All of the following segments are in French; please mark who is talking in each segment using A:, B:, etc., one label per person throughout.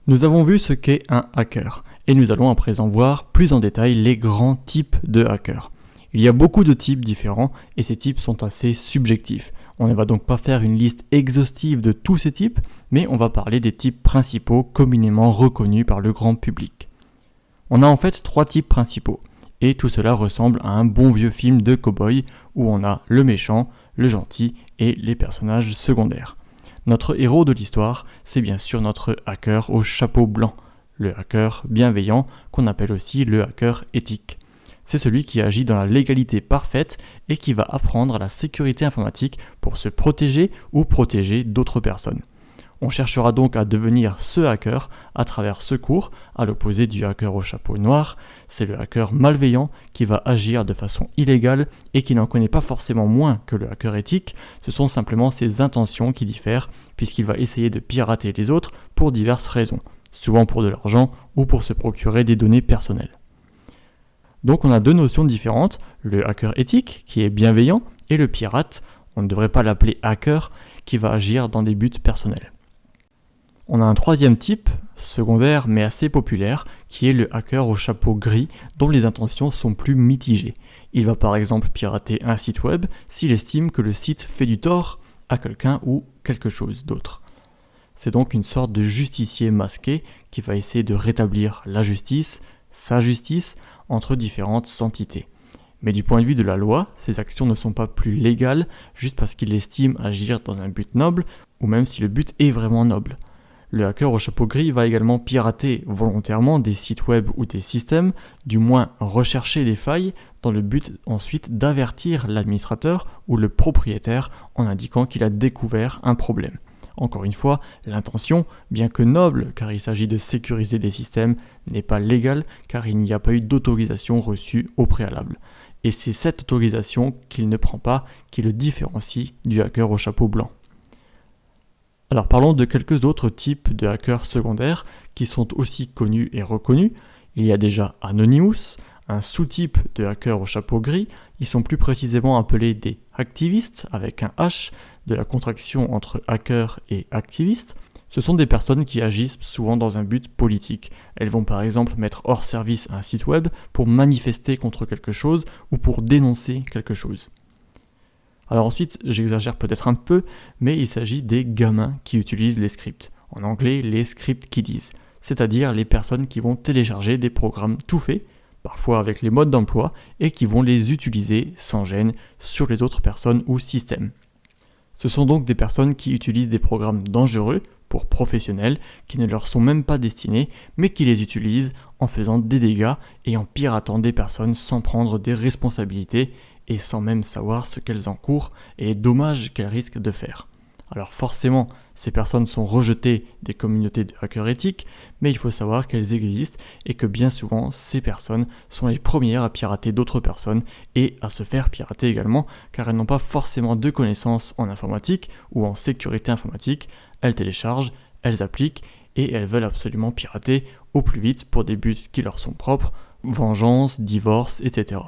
A: Nous avons vu ce qu'est un hacker, et nous allons à présent voir plus en détail les grands types de hackers. Il y a beaucoup de types différents, et ces types sont assez subjectifs. On ne va donc pas faire une liste exhaustive de tous ces types, mais on va parler des types principaux communément reconnus par le grand public. On a en fait 3 types principaux, et tout cela ressemble à un bon vieux film de cow-boy où on a le méchant, le gentil et les personnages secondaires. Notre héros de l'histoire, c'est bien sûr notre hacker au chapeau blanc, le hacker bienveillant qu'on appelle aussi le hacker éthique. C'est celui qui agit dans la légalité parfaite et qui va apprendre la sécurité informatique pour se protéger ou protéger d'autres personnes. On cherchera donc à devenir ce hacker à travers ce cours, à l'opposé du hacker au chapeau noir. C'est le hacker malveillant qui va agir de façon illégale et qui n'en connaît pas forcément moins que le hacker éthique. Ce sont simplement ses intentions qui diffèrent, puisqu'il va essayer de pirater les autres pour diverses raisons, souvent pour de l'argent ou pour se procurer des données personnelles. Donc on a 2 notions différentes, le hacker éthique qui est bienveillant et le pirate, on ne devrait pas l'appeler hacker, qui va agir dans des buts personnels. On a un 3e type, secondaire mais assez populaire, qui est le hacker au chapeau gris dont les intentions sont plus mitigées. Il va par exemple pirater un site web s'il estime que le site fait du tort à quelqu'un ou quelque chose d'autre. C'est donc une sorte de justicier masqué qui va essayer de rétablir la justice, sa justice, entre différentes entités. Mais du point de vue de la loi, ces actions ne sont pas plus légales juste parce qu'il estime agir dans un but noble ou même si le but est vraiment noble. Le hacker au chapeau gris va également pirater volontairement des sites web ou des systèmes, du moins rechercher des failles, dans le but ensuite d'avertir l'administrateur ou le propriétaire en indiquant qu'il a découvert un problème. Encore une fois, l'intention, bien que noble car il s'agit de sécuriser des systèmes, n'est pas légale car il n'y a pas eu d'autorisation reçue au préalable. Et c'est cette autorisation qu'il ne prend pas qui le différencie du hacker au chapeau blanc. Alors parlons de quelques autres types de hackers secondaires qui sont aussi connus et reconnus. Il y a déjà Anonymous, un sous-type de hacker au chapeau gris. Ils sont plus précisément appelés des hacktivistes avec un H, de la contraction entre hacker et activiste. Ce sont des personnes qui agissent souvent dans un but politique. Elles vont par exemple mettre hors service un site web pour manifester contre quelque chose ou pour dénoncer quelque chose. Alors ensuite, j'exagère peut-être un peu, mais il s'agit des gamins qui utilisent les scripts. En anglais, les script kiddies, c'est-à-dire les personnes qui vont télécharger des programmes tout faits, parfois avec les modes d'emploi, et qui vont les utiliser sans gêne sur les autres personnes ou systèmes. Ce sont donc des personnes qui utilisent des programmes dangereux pour professionnels qui ne leur sont même pas destinés, mais qui les utilisent en faisant des dégâts et en piratant des personnes sans prendre des responsabilités et sans même savoir ce qu'elles encourent et les dommages qu'elles risquent de faire. Alors forcément, ces personnes sont rejetées des communautés de hackers éthiques, mais il faut savoir qu'elles existent et que bien souvent, ces personnes sont les premières à pirater d'autres personnes et à se faire pirater également, car elles n'ont pas forcément de connaissances en informatique ou en sécurité informatique. Elles téléchargent, elles appliquent et elles veulent absolument pirater au plus vite pour des buts qui leur sont propres, vengeance, divorce, etc.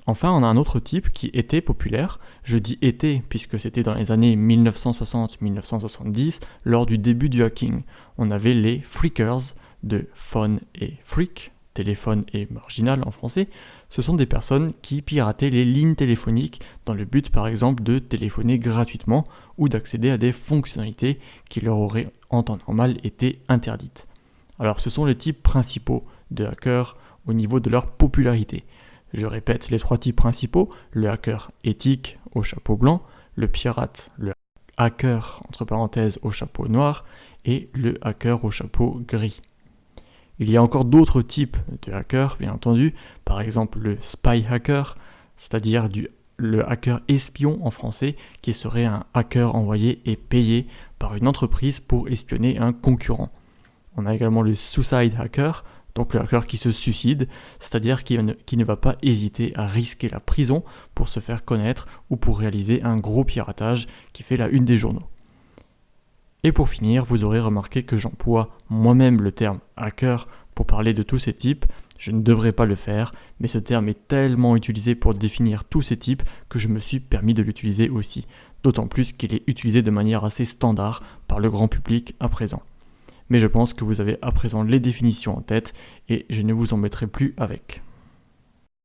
A: Enfin, on a un autre type qui était populaire, je dis était puisque c'était dans les années 1960-1970, lors du début du hacking. On avait les phreakers de phone et freak, téléphone et marginal en français. Ce sont des personnes qui pirataient les lignes téléphoniques dans le but par exemple de téléphoner gratuitement ou d'accéder à des fonctionnalités qui leur auraient en temps normal été interdites. Alors ce sont les types principaux de hackers au niveau de leur popularité. Je répète les 3 types principaux, le hacker éthique au chapeau blanc, le pirate, le hacker entre parenthèses au chapeau noir et le hacker au chapeau gris. Il y a encore d'autres types de hackers, bien entendu, par exemple le spy hacker, c'est-à-dire le hacker espion en français, qui serait un hacker envoyé et payé par une entreprise pour espionner un concurrent. On a également le suicide hacker, donc le hacker qui se suicide, c'est-à-dire qui ne va pas hésiter à risquer la prison pour se faire connaître ou pour réaliser un gros piratage qui fait la une des journaux. Et pour finir, vous aurez remarqué que j'emploie moi-même le terme hacker pour parler de tous ces types. Je ne devrais pas le faire, mais ce terme est tellement utilisé pour définir tous ces types que je me suis permis de l'utiliser aussi, d'autant plus qu'il est utilisé de manière assez standard par le grand public à présent. mais je pense que vous avez à présent les définitions en tête et je ne vous embêterai plus avec.